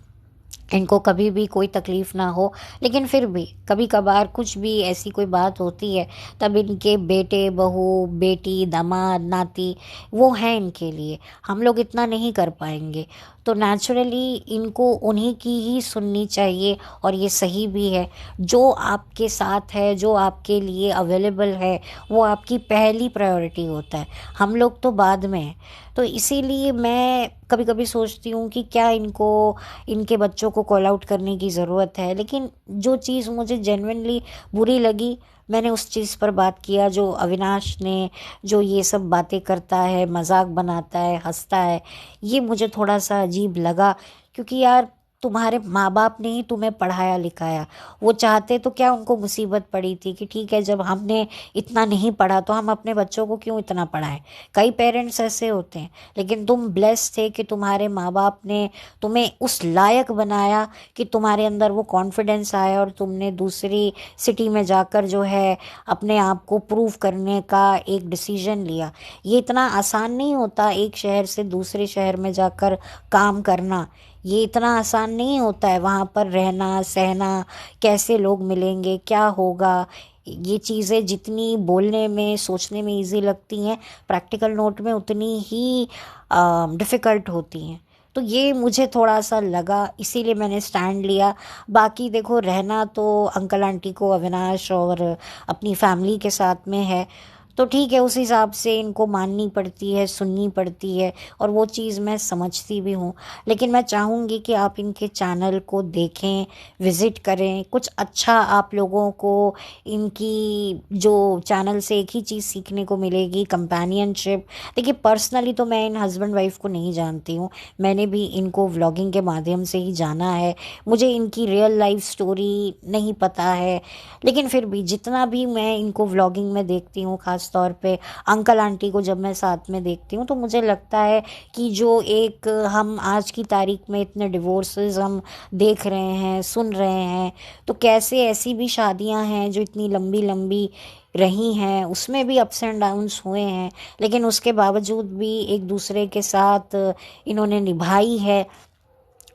इनको कभी भी कोई तकलीफ़ ना हो। लेकिन फिर भी कभी कभार कुछ भी ऐसी कोई बात होती है, तब इनके बेटे बहू, बेटी, दामाद, नाती वो हैं इनके लिए, हम लोग इतना नहीं कर पाएंगे। तो नेचुरली इनको उन्हीं की ही सुननी चाहिए, और ये सही भी है। जो आपके साथ है, जो आपके लिए अवेलेबल है, वो आपकी पहली प्रायोरिटी होता है, हम लोग तो बाद में हैं। तो इसीलिए मैं कभी कभी सोचती हूँ कि क्या इनको इनके बच्चों को कॉल आउट करने की ज़रूरत है। लेकिन जो चीज़ मुझे जेन्युइनली बुरी लगी, मैंने उस चीज़ पर बात किया। जो अविनाश ने जो ये सब बातें करता है, मजाक बनाता है, हंसता है, ये मुझे थोड़ा सा अजीब लगा। क्योंकि यार, तुम्हारे माँ बाप ने ही तुम्हें पढ़ाया लिखाया, वो चाहते तो क्या उनको मुसीबत पड़ी थी कि ठीक है जब हमने इतना नहीं पढ़ा तो हम अपने बच्चों को क्यों इतना पढ़ाएं। कई पेरेंट्स ऐसे होते हैं, लेकिन तुम ब्लेस थे कि तुम्हारे माँ बाप ने तुम्हें उस लायक बनाया कि तुम्हारे अंदर वो कॉन्फिडेंस आया, और तुमने दूसरी सिटी में जाकर जो है अपने आप को प्रूव करने का एक डिसीजन लिया। ये इतना आसान नहीं होता, एक शहर से दूसरे शहर में जाकर काम करना, ये इतना आसान नहीं होता है। वहाँ पर रहना सहना, कैसे लोग मिलेंगे, क्या होगा, ये चीज़ें जितनी बोलने में सोचने में इजी लगती हैं, प्रैक्टिकल नोट में उतनी ही डिफ़िकल्ट होती हैं। तो ये मुझे थोड़ा सा लगा, इसीलिए मैंने स्टैंड लिया। बाकी देखो, रहना तो अंकल आंटी को अविनाश और अपनी फैमिली के साथ में है, तो ठीक है, उस हिसाब से इनको माननी पड़ती है, सुननी पड़ती है, और वो चीज़ मैं समझती भी हूँ। लेकिन मैं चाहूँगी कि आप इनके चैनल को देखें, विज़िट करें, कुछ अच्छा आप लोगों को इनकी जो चैनल से एक ही चीज़ सीखने को मिलेगी, कंपेनियनशिप। देखिए, पर्सनली तो मैं इन हस्बैंड वाइफ को नहीं जानती हूँ, मैंने भी इनको व्लॉगिंग के माध्यम से ही जाना है, मुझे इनकी रियल लाइफ स्टोरी नहीं पता है। लेकिन फिर भी जितना भी मैं इनको व्लॉगिंग में देखती हूँ, खास ख़ास तौर पे अंकल आंटी को जब मैं साथ में देखती हूँ तो मुझे लगता है कि जो एक हम आज की तारीख में इतने डिवोर्सेस हम देख रहे हैं, सुन रहे हैं, तो कैसे ऐसी भी शादियां हैं जो इतनी लंबी लंबी रही हैं, उसमें भी अप्स एंड डाउन्स हुए हैं, लेकिन उसके बावजूद भी एक दूसरे के साथ इन्होंने निभाई है।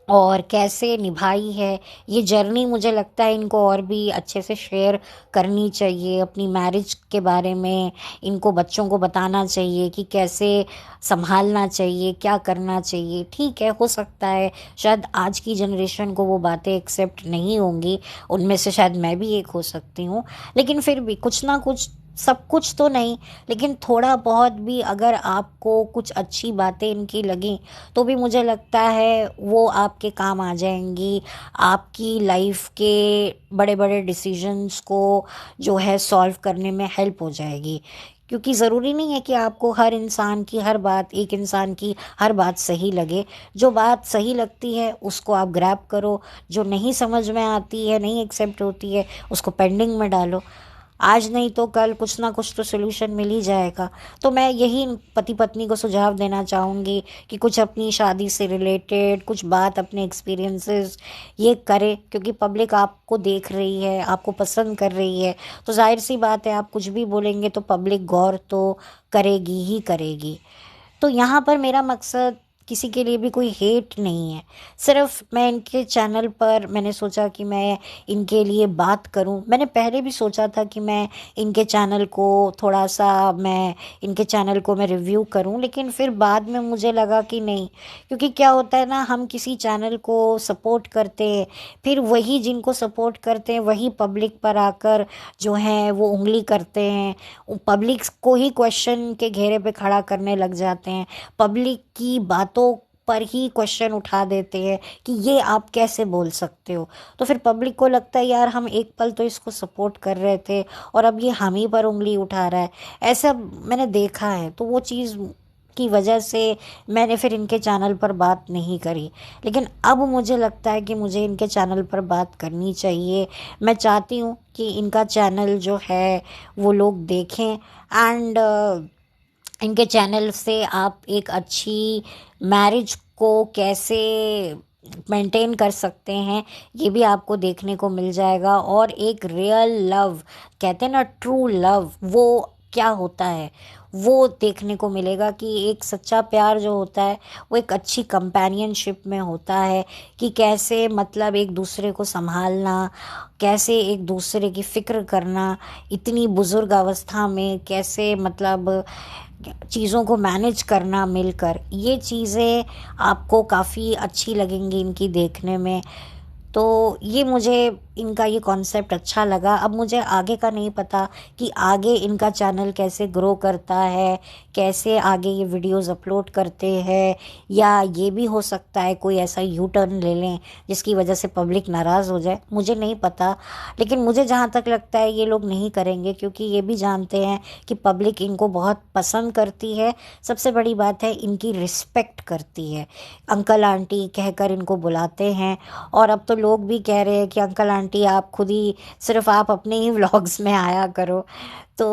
और कैसे निभाई है ये जर्नी, मुझे लगता है इनको और भी अच्छे से शेयर करनी चाहिए। अपनी मैरिज के बारे में इनको बच्चों को बताना चाहिए कि कैसे संभालना चाहिए, क्या करना चाहिए। ठीक है, हो सकता है शायद आज की जनरेशन को वो बातें एक्सेप्ट नहीं होंगी, उनमें से शायद मैं भी एक हो सकती हूँ, लेकिन फिर भी कुछ ना कुछ, सब कुछ तो नहीं, लेकिन थोड़ा बहुत भी अगर आपको कुछ अच्छी बातें इनकी लगी तो भी मुझे लगता है वो आपके काम आ जाएंगी। आपकी लाइफ के बड़े बड़े डिसीजंस को जो है सॉल्व करने में हेल्प हो जाएगी। क्योंकि ज़रूरी नहीं है कि आपको हर इंसान की हर बात, एक इंसान की हर बात सही लगे। जो बात सही लगती है उसको आप ग्रैब करो, जो नहीं समझ में आती है, नहीं एक्सेप्ट होती है, उसको पेंडिंग में डालो। आज नहीं तो कल कुछ ना कुछ तो सोल्यूशन मिल ही जाएगा। तो मैं यही पति पत्नी को सुझाव देना चाहूँगी कि कुछ अपनी शादी से रिलेटेड कुछ बात, अपने एक्सपीरियंसेस ये करें, क्योंकि पब्लिक आपको देख रही है, आपको पसंद कर रही है, तो जाहिर सी बात है आप कुछ भी बोलेंगे तो पब्लिक गौर तो करेगी ही करेगी। तो यहाँ पर मेरा मकसद किसी के लिए भी कोई हेट नहीं है, सिर्फ मैं इनके चैनल पर मैंने सोचा कि मैं इनके लिए बात करूं। मैंने पहले भी सोचा था कि मैं इनके चैनल को थोड़ा सा, मैं इनके चैनल को मैं रिव्यू करूं, लेकिन फिर बाद में मुझे लगा कि नहीं, क्योंकि क्या होता है ना, हम किसी चैनल को सपोर्ट करते हैं, फिर वही जिनको सपोर्ट करते हैं वही पब्लिक पर आकर जो है वो उंगली करते हैं, पब्लिक को ही क्वेश्चन के घेरे पे खड़ा करने लग जाते हैं, पब्लिक की बातों पर ही क्वेश्चन उठा देते हैं कि ये आप कैसे बोल सकते हो। तो फिर पब्लिक को लगता है यार हम एक पल तो इसको सपोर्ट कर रहे थे और अब ये हम ही पर उंगली उठा रहा है। ऐसा मैंने देखा है, तो वो चीज़ की वजह से मैंने फिर इनके चैनल पर बात नहीं करी। लेकिन अब मुझे लगता है कि मुझे इनके चैनल पर बात करनी चाहिए। मैं चाहती हूँ कि इनका चैनल जो है वो लोग देखें, एंड इनके चैनल से आप एक अच्छी मैरिज को कैसे मेंटेन कर सकते हैं ये भी आपको देखने को मिल जाएगा। और एक रियल लव, कहते हैं ना ट्रू लव, वो क्या होता है वो देखने को मिलेगा कि एक सच्चा प्यार जो होता है वो एक अच्छी कंपेनियनशिप में होता है, कि कैसे मतलब एक दूसरे को संभालना, कैसे एक दूसरे की फिक्र करना, इतनी बुजुर्ग अवस्था में कैसे मतलब चीज़ों को मैनेज करना मिलकर, ये चीज़ें आपको काफ़ी अच्छी लगेंगी इनकी देखने में। तो ये मुझे इनका ये कॉन्सेप्ट अच्छा लगा। अब मुझे आगे का नहीं पता कि आगे इनका चैनल कैसे ग्रो करता है, कैसे आगे ये वीडियोस अपलोड करते हैं, या ये भी हो सकता है कोई ऐसा यू टर्न ले लें जिसकी वजह से पब्लिक नाराज़ हो जाए, मुझे नहीं पता। लेकिन मुझे जहाँ तक लगता है ये लोग नहीं करेंगे, क्योंकि ये भी जानते हैं कि पब्लिक इनको बहुत पसंद करती है। सबसे बड़ी बात है इनकी रिस्पेक्ट करती है, अंकल आंटी कहकर इनको बुलाते हैं। और अब तो लोग भी कह रहे हैं कि अंकल आंटी आप खुद ही, सिर्फ आप अपने ही व्लॉग्स में आया करो। तो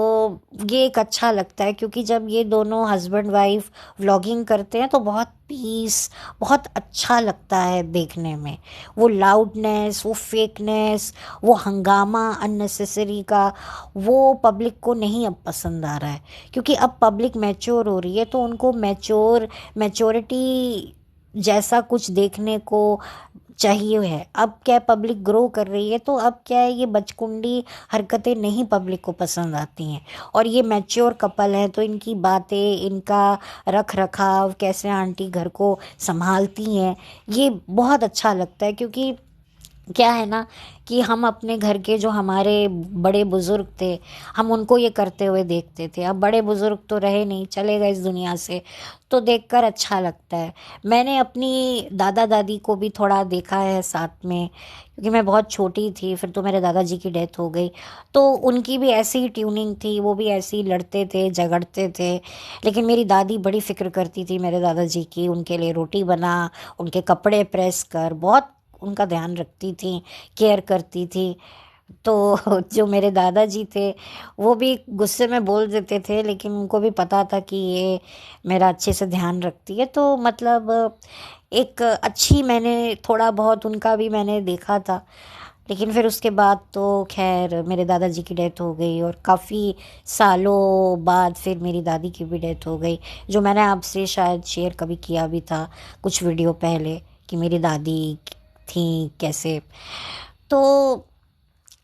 ये एक अच्छा लगता है, क्योंकि जब ये दोनों हस्बैंड वाइफ व्लॉगिंग करते हैं तो बहुत पीस, बहुत अच्छा लगता है देखने में। वो लाउडनेस, वो फेकनेस, वो हंगामा अननेसेसरी का, वो पब्लिक को नहीं अब पसंद आ रहा है। क्योंकि अब पब्लिक मैच्योर हो रही है, तो उनको मैच्योरिटी जैसा कुछ देखने को चाहिए है। अब क्या पब्लिक ग्रो कर रही है, तो अब क्या है, ये बचकुंडी हरकतें नहीं पब्लिक को पसंद आती हैं। और ये मैच्योर कपल है तो इनकी बातें, इनका रख रखाव, कैसे आंटी घर को संभालती हैं, ये बहुत अच्छा लगता है। क्योंकि क्या है ना कि हम अपने घर के जो हमारे बड़े बुजुर्ग थे, हम उनको ये करते हुए देखते थे। अब बड़े बुजुर्ग तो रहे नहीं, चले गए इस दुनिया से, तो देखकर अच्छा लगता है। मैंने अपनी दादा दादी को भी थोड़ा देखा है साथ में, क्योंकि मैं बहुत छोटी थी, फिर तो मेरे दादाजी की डेथ हो गई। तो उनकी भी ऐसी ही ट्यूनिंग थी, वो भी ऐसे ही लड़ते थे, झगड़ते थे, लेकिन मेरी दादी बड़ी फिक्र करती थी मेरे दादाजी की, उनके लिए रोटी बना, उनके कपड़े प्रेस कर, बहुत उनका ध्यान रखती थी, केयर करती थी। तो जो मेरे दादाजी थे वो भी गुस्से में बोल देते थे, लेकिन उनको भी पता था कि ये मेरा अच्छे से ध्यान रखती है, तो मतलब एक अच्छी, मैंने थोड़ा बहुत उनका भी मैंने देखा था। लेकिन फिर उसके बाद तो खैर मेरे दादाजी की डेथ हो गई, और काफ़ी सालों बाद फिर मेरी दादी की भी डेथ हो गई, जो मैंने आपसे शायद शेयर कभी किया भी था कुछ वीडियो पहले, कि मेरी दादी थी कैसे। तो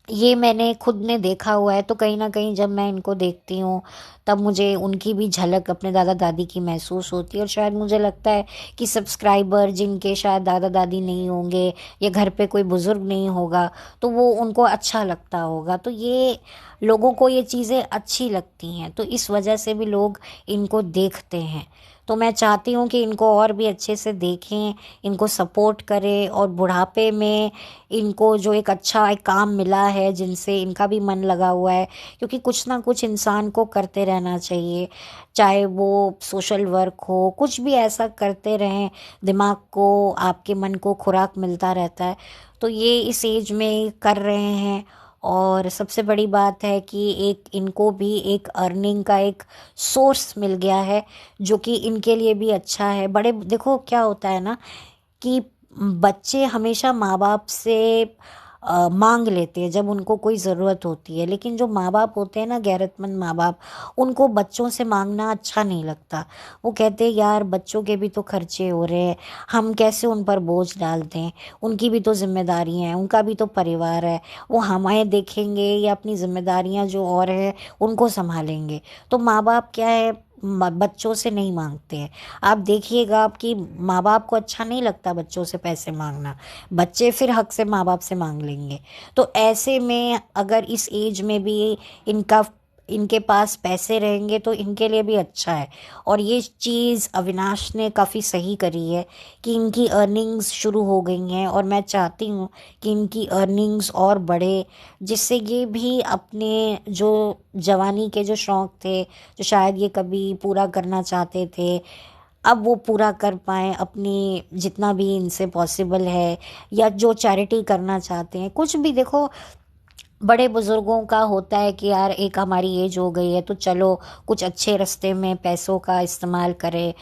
ये मैंने खुद ने देखा हुआ है, तो कहीं ना कहीं जब मैं इनको देखती हूँ तब मुझे उनकी भी झलक अपने दादा दादी की महसूस होती है। और शायद मुझे लगता है कि सब्सक्राइबर जिनके शायद दादा दादी नहीं होंगे या घर पे कोई बुज़ुर्ग नहीं होगा, तो वो उनको अच्छा लगता होगा, तो ये लोगों को ये चीज़ें अच्छी लगती हैं, तो इस वजह से भी लोग इनको देखते हैं। तो मैं चाहती हूँ कि इनको और भी अच्छे से देखें, इनको सपोर्ट करें, और बुढ़ापे में इनको जो एक अच्छा एक काम मिला है जिनसे इनका भी मन लगा हुआ है, क्योंकि कुछ ना कुछ इंसान को करते रहना चाहिए, चाहे वो सोशल वर्क हो, कुछ भी ऐसा करते रहें, दिमाग को, आपके मन को खुराक मिलता रहता है। तो ये इस एज में कर रहे हैं। और सबसे बड़ी बात है कि एक इनको भी एक अर्निंग का एक सोर्स मिल गया है, जो कि इनके लिए भी अच्छा है। बड़े देखो क्या होता है ना, कि बच्चे हमेशा माँ बाप से मांग लेते हैं जब उनको कोई ज़रूरत होती है, लेकिन जो माँ बाप होते हैं ना, गैरतमंद माँ बाप, उनको बच्चों से मांगना अच्छा नहीं लगता। वो कहते हैं यार बच्चों के भी तो खर्चे हो रहे हैं, हम कैसे उन पर बोझ डाल दें, उनकी भी तो जिम्मेदारियां हैं, उनका भी तो परिवार है, वो हमें देखेंगे या अपनी जिम्मेदारियां जो और है उनको संभालेंगे। तो माँ बाप क्या है, बच्चों से नहीं मांगते हैं। आप देखिएगा, आपकी माँ बाप को अच्छा नहीं लगता बच्चों से पैसे मांगना, बच्चे फिर हक से माँ बाप से मांग लेंगे। तो ऐसे में अगर इस एज में भी इनका इनके पास पैसे रहेंगे तो इनके लिए भी अच्छा है। और ये चीज़ अविनाश ने काफ़ी सही करी है कि इनकी अर्निंग्स शुरू हो गई हैं, और मैं चाहती हूँ कि इनकी अर्निंग्स और बढ़े, जिससे ये भी अपने जो जवानी के जो शौक़ थे, जो शायद ये कभी पूरा करना चाहते थे, अब वो पूरा कर पाएँ अपनी, जितना भी इनसे पॉसिबल है, या जो चैरिटी करना चाहते हैं, कुछ भी। देखो बड़े बुजुर्गों का होता है कि यार एक हमारी एज हो गई है तो चलो कुछ अच्छे रास्ते में पैसों का इस्तेमाल करें,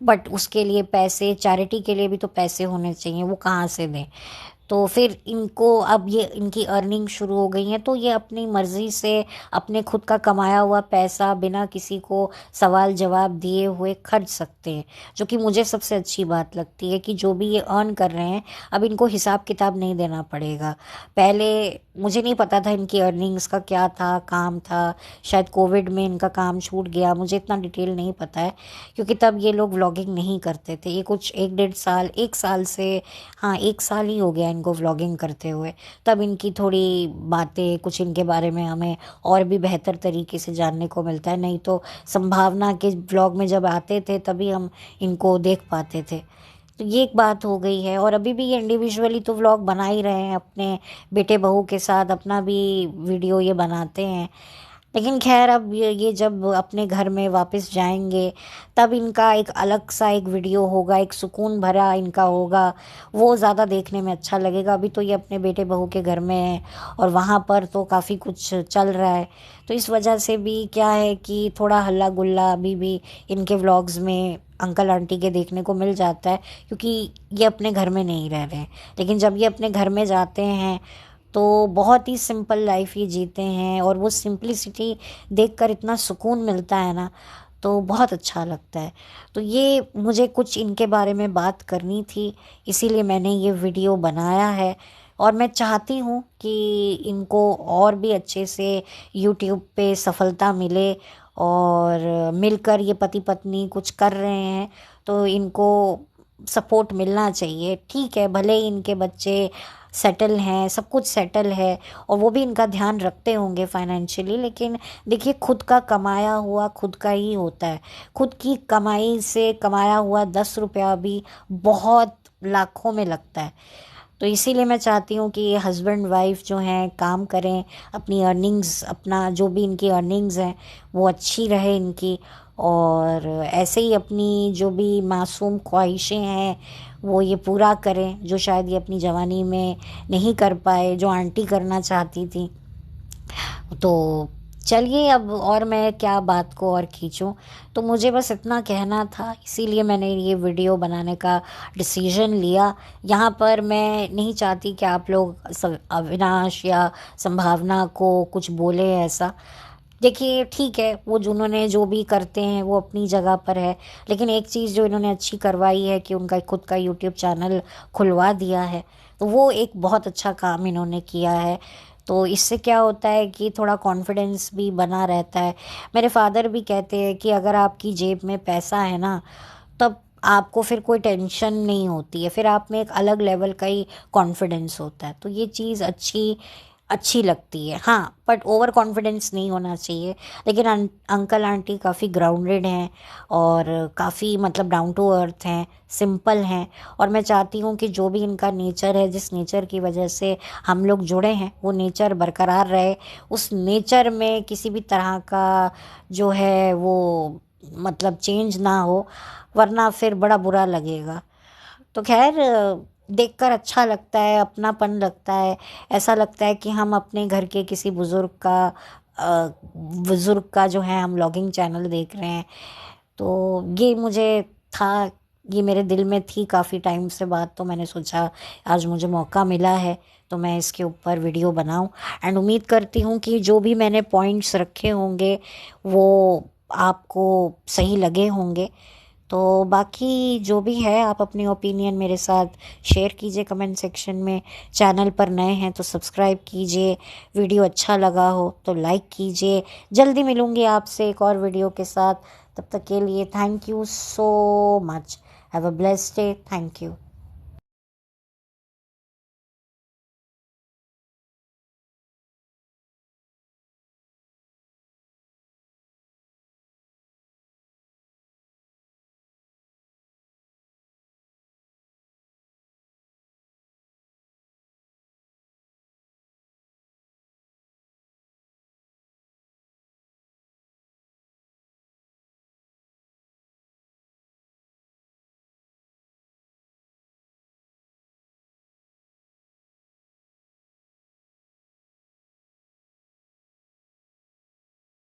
बट उसके लिए पैसे, चैरिटी के लिए भी तो पैसे होने चाहिए, वो कहाँ से दें। तो फिर इनको अब ये इनकी अर्निंग शुरू हो गई है, तो ये अपनी मर्ज़ी से अपने खुद का कमाया हुआ पैसा बिना किसी को सवाल जवाब दिए हुए खर्च सकते हैं, जो कि मुझे सबसे अच्छी बात लगती है कि जो भी ये अर्न कर रहे हैं अब इनको हिसाब किताब नहीं देना पड़ेगा। पहले मुझे नहीं पता था इनकी अर्निंग्स का क्या था, काम था, शायद कोविड में इनका काम छूट गया, मुझे इतना डिटेल नहीं पता है, क्योंकि तब ये लोग व्लॉगिंग नहीं करते थे। ये कुछ एक डेढ़ साल, एक साल से, हाँ एक साल ही हो गया इनको व्लॉगिंग करते हुए, तब इनकी थोड़ी बातें, कुछ इनके बारे में हमें और भी बेहतर तरीके से जानने को मिलता है। नहीं तो संभावना के व्लॉग में जब आते थे तभी हम इनको देख पाते थे। तो ये एक बात हो गई है। और अभी भी ये इंडिविजुअली तो व्लॉग बना ही रहे हैं, अपने बेटे बहू के साथ अपना भी वीडियो ये बनाते हैं। लेकिन खैर अब ये जब अपने घर में वापस जाएंगे तब इनका एक अलग सा एक वीडियो होगा, एक सुकून भरा इनका होगा, वो ज़्यादा देखने में अच्छा लगेगा। अभी तो ये अपने बेटे बहू के घर में है और वहाँ पर तो काफ़ी कुछ चल रहा है, तो इस वजह से भी क्या है कि थोड़ा हल्ला गुल्ला अभी भी इनके व्लॉग्स में अंकल आंटी के देखने को मिल जाता है, क्योंकि ये अपने घर में नहीं रह रहे हैं। लेकिन जब ये अपने घर में जाते हैं तो बहुत ही सिंपल लाइफ ये जीते हैं, और वो सिंपलिसिटी देखकर इतना सुकून मिलता है ना, तो बहुत अच्छा लगता है। तो ये मुझे कुछ इनके बारे में बात करनी थी, इसीलिए मैंने ये वीडियो बनाया है। और मैं चाहती हूँ कि इनको और भी अच्छे से यूट्यूब पे सफलता मिले, और मिलकर ये पति पत्नी कुछ कर रहे हैं तो इनको सपोर्ट मिलना चाहिए। ठीक है, भले ही इनके बच्चे सेटल हैं, सब कुछ सेटल है, और वो भी इनका ध्यान रखते होंगे फाइनेंशियली, लेकिन देखिए खुद का कमाया हुआ खुद का ही होता है। खुद की कमाई से कमाया हुआ 10 रुपया भी बहुत लाखों में लगता है। तो इसीलिए मैं चाहती हूँ कि हस्बैंड वाइफ जो हैं काम करें, अपनी अर्निंग्स, अपना जो भी इनकी अर्निंग्स हैं वो अच्छी रहे इनकी, और ऐसे ही अपनी जो भी मासूम ख्वाहिशें हैं वो ये पूरा करें, जो शायद ये अपनी जवानी में नहीं कर पाए, जो आंटी करना चाहती थी। तो चलिए, अब और मैं क्या बात को और खींचूं। तो मुझे बस इतना कहना था, इसीलिए मैंने ये वीडियो बनाने का डिसीजन लिया। यहाँ पर मैं नहीं चाहती कि आप लोग अविनाश या संभावना को कुछ बोले ऐसा। देखिए ठीक है, वो जिन्होंने जो भी करते हैं वो अपनी जगह पर है, लेकिन एक चीज़ जो इन्होंने अच्छी करवाई है कि उनका खुद का यूट्यूब चैनल खुलवा दिया है, तो वो एक बहुत अच्छा काम इन्होंने किया है। तो इससे क्या होता है कि थोड़ा कॉन्फिडेंस भी बना रहता है। मेरे फादर भी कहते हैं कि अगर आपकी जेब में पैसा है ना, तब आपको फिर कोई टेंशन नहीं होती है, फिर आप में एक अलग लेवल का ही कॉन्फिडेंस होता है। तो ये चीज़ अच्छी अच्छी लगती है। हाँ, बट ओवर कॉन्फिडेंस नहीं होना चाहिए। लेकिन अंकल आंटी काफ़ी ग्राउंडेड हैं और काफ़ी मतलब डाउन टू अर्थ हैं, सिंपल हैं। और मैं चाहती हूँ कि जो भी इनका नेचर है, जिस नेचर की वजह से हम लोग जुड़े हैं, वो नेचर बरकरार रहे। उस नेचर में किसी भी तरह का जो है वो मतलब चेंज ना हो, वरना फिर बड़ा बुरा लगेगा। तो खैर, देखकर अच्छा लगता है, अपनापन लगता है। ऐसा लगता है कि हम अपने घर के किसी बुज़ुर्ग का जो है हम व्लॉगिंग चैनल देख रहे हैं। तो ये मुझे था, ये मेरे दिल में थी काफ़ी टाइम से बात, तो मैंने सोचा आज मुझे मौका मिला है तो मैं इसके ऊपर वीडियो बनाऊं। एंड उम्मीद करती हूँ कि जो भी मैंने पॉइंट्स रखे होंगे वो आपको सही लगे होंगे। तो बाकी जो भी है, आप अपनी ओपिनियन मेरे साथ शेयर कीजिए कमेंट सेक्शन में। चैनल पर नए हैं तो सब्सक्राइब कीजिए, वीडियो अच्छा लगा हो तो लाइक कीजिए। जल्दी मिलूँगी आपसे एक और वीडियो के साथ, तब तक के लिए thank you so much. Have a blessed day. Thank you.